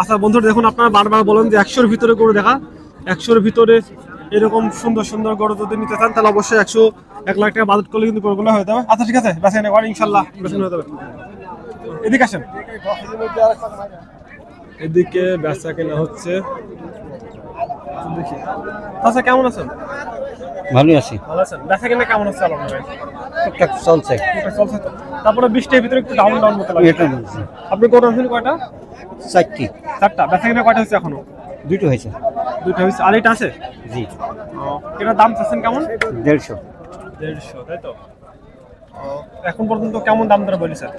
আচ্ছা বন্ধুরা দেখুন, আপনারা বারবার বলেন যে 100-এর ভিতরে গরু দেখা, 100-এর ভিতরে এরকম সুন্দর সুন্দর গরু যদি নিতে চান তাহলে অবশ্যই 1 লাখ টাকা বাজেট করলে কিন্তু গরুগুলো হয়ে যাবে। আচ্ছা ঠিক আছে, বেচা কেনা করেন ইনশাল্লাহ, বেচা হয়ে যাবে। এদিকে আসেন, এদিকে বেচা কেনা হচ্ছে। দেখি আচ্ছা কেমন আছেন? ভালোই আছি, ভালো আছেন? বেচা কেনা কেমন হচ্ছে আলহামদুলিল্লাহ? টুকটাক চলছে। চলছে তো। তারপরে 20-এর ভিতরে একটু ডাউন ডাউন মতো লাগে। এটা বলছি আপনি গরু আনছেন কয়টা? 4টি, 4টা। বেচা কেনা কয়টা হচ্ছে এখনো? 2টো হয়েছে। 2টা হয়েছে, আর এটা আছে? জি, এটার দাম চাচ্ছেন কেমন? 150। 150, তাই তো? এখন পর্যন্ত কেমন দাম দর বলি স্যার?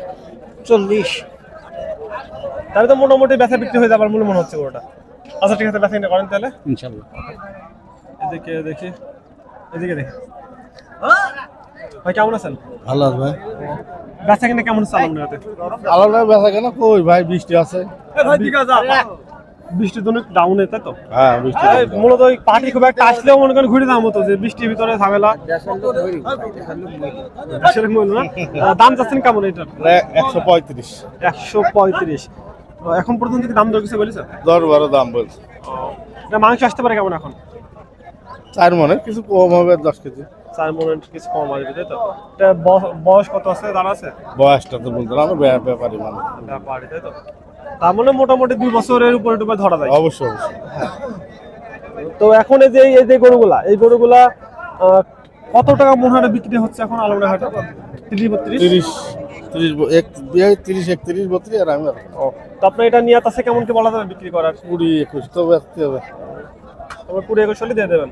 40। তাহলে তো মোটামুটি বেচা বিক্রি হয়ে যাবার মনে হচ্ছে গরুটা। আচ্ছা ঠিক আছে, বেচা কিনা করেন তাহলে। ইনশাআল্লাহ। এদিকে দেখি, এদিকে দেখি। ভাই কেমন আছেন? ভালো আছে ভাই। বেচা কিনা কেমন হচ্ছে আলহামদুলিল্লাহ? আলাদা বেচা কেন কই ভাই, বৃষ্টি আছে। বৃষ্টির জন্য ডাউনে, তাই তো? হ্যাঁ বৃষ্টি। মূলত ওই পার্টি খুব একটা আসলেও মনে করেন ঘুরে যাওয়ার মতো, যে বৃষ্টির ভিতরে ঝামেলা। সেরকম হলো না। দাম চাচ্ছেন কেমন এটার? 135। 135। এখন পর্যন্ত কি দাম দর কিছু বলেছে? 10-12 দাম বলছে। এটা মাংস আসতে পারে কেমন এখন? 4 মনে কিছু কম হবে, 10 কেজি। 4 মণ কিছু কম আসবে, তাই তো? এটা বয়স কত আছে জানা আছে? বয়সটা তো বলতে না, ব্যাপারই মানে। ব্যাপারই, তাই তো? তার মানে মোটামুটি 2 বছরের উপরে টুপে ধরা যায়। অবশ্যই অবশ্যই। তো এখন এই যে গরুগুলা, এই গরুগুলা কত টাকা মন হারে বিক্রি হচ্ছে এখন আলমডাঙ্গা হাটে? 30-32? 30 31 32 আর আমি ও, তো আপনার এটা নিয়ত আছে কেমন কি বলা যাবে বিক্রি করার? 20-21 তো বেচতে হবে। তবে 20-21 হলে দিয়ে দেবেন।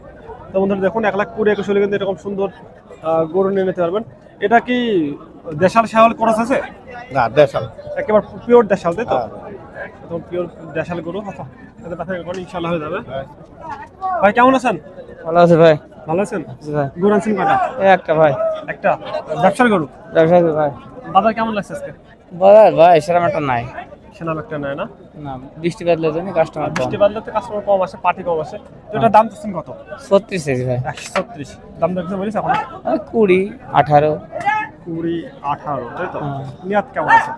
তো বন্ধুরা দেখুন, 1,20,21 হলে কিন্তু এরকম সুন্দর গরু নিয়ে নিতে পারবেন। এটা কি দেশাল শেওয়াল ক্রস আছে? না দেশাল। একেবারে পিওর দেশাল, তাই তো? হ্যাঁ। একদম পিওর দেশাল গরু। আচ্ছা তাহলে ব্যথা করে ইনশাআল্লাহ হয়ে যাবে। ভাই কেমন আছেন? ভালো আছে ভাই। ভালো আছেন? জি ভাই। গরু আনছেন কয়টা? একটা ভাই। একটা। ব্যবসার গরু? ব্যবসা ভাই। বাজার কেমন লাগছে আজকে? বাজার ভাই সেরকম একটা নাই। সেনাম একটা নেয় না? না, বৃষ্টি বাদলে জন্য কাস্টমার কম। বৃষ্টি বাদলে তো কাস্টমার কম আসে, পার্টি কম আসে। তো এটার দাম চাচ্ছেন কত? 36 কেজি ভাই। 136। দাম দর কিছু বলিস এখন? 20, 18। 20, 18, তাই তো? হ্যাঁ। নিয়াত কেমন আছে?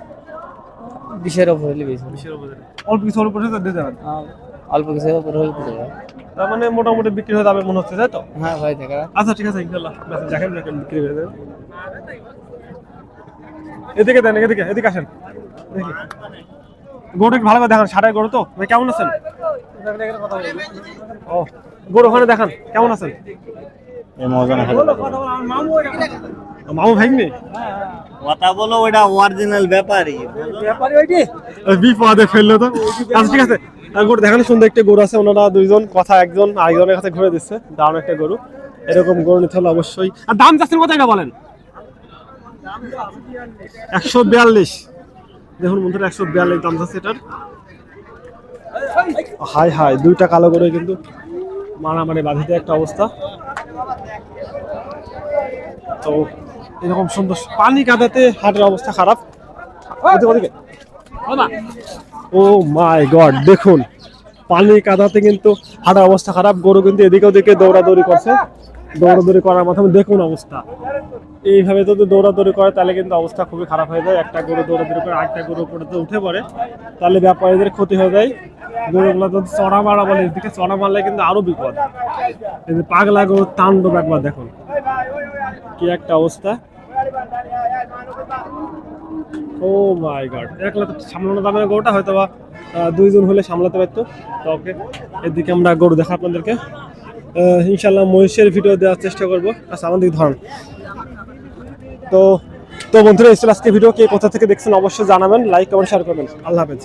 20-এর উপরে হলে বেশি। 20-এর উপরে। অল্প কিছু অল্প কিছু দিয়ে দেবেন। অল্প কিছুর উপরে হলে দিতে ভাই। তার মানে মোটামুটি বিক্রি হয়ে যাবে মনে হচ্ছে, তাই তো? হ্যাঁ ভাই, দেখা আচ্ছা ঠিক আছে ইনশাআল্লাহ, বেচা দেখেন দেখেন বিক্রি হয়ে যাবে। এদিকে দেন, এদিকে আসেন দেখি। গরু একটু ভালো করে দেখান, সাড়ে গরু তো। ভাই কেমন আছেন? ও, গরু ওখানে দেখান, কেমন আছেন? মামু ভাইনি কথা বলো, ওইটা অরিজিনাল ব্যাপারই। বিপদে ফেললো তো। আচ্ছা ঠিক আছে, গরু দেখানো সুন্দর একটা গরু আছে। ওনারা দুইজন কথা একজন আরেকজনের কাছে ঘুরে দিচ্ছে। দারুণ একটা গরু, এরকম গরু নিতে হলে অবশ্যই। আর দাম যাচ্ছেন কত এটা বলেন? 142। দেখুন বন্ধুরা, 142 দাম যাচ্ছে এটার। হাই হাই, দুইটা কালো গরু কিন্তু মারামারি বাঁধিতে একটা অবস্থা। তো এরকম সুন্দর পানি কাদাতে হাটের অবস্থা খারাপ। ওদিকে ও মাই গড, দেখুন পানি কাদাতে কিন্তু হাটের অবস্থা খারাপ। গরু কিন্তু এদিকে ওদিকে দৌড়াদৌড়ি করছে। দৌড়াদৌড়ি করার মাধ্যমে দেখুন অবস্থা। এইভাবে যদি দৌড়াদৌড়ি করে তাহলে কিন্তু অবস্থা খুবই খারাপ হয়ে যায়। একটা গরু দৌড়াদৌড়ি করে আরেকটা গরু উপরে উঠে পড়ে, তাহলে ব্যাপারীদের ক্ষতি হয়ে যায়। গরুগুলো যদি চড়া মারা বলে, এদিকে চড়া মারলে কিন্তু আরো বিপদ। এই যে পাগলা গরুর তাণ্ডব একবার দেখুন, কি একটা অবস্থা। ও মাই গড, একলা তো সামলানো যাবে না গরুটা, হয়তো বা দুইজন হলে সামলাতে পারতো। তো ওকে, এদিকে আমরা গরু দেখা আপনাদেরকে ইনশাল্লাহ মহিষের ভিডিও দেওয়ার চেষ্টা করবো। আচ্ছা আমাদের ধরুন। তো বন্ধুরা, এই ছিল আজকে ভিডিও। কে কোথা থেকে দেখছেন অবশ্যই জানাবেন, লাইক কমেন্ট শেয়ার করবেন। আল্লাহ হাফেজ।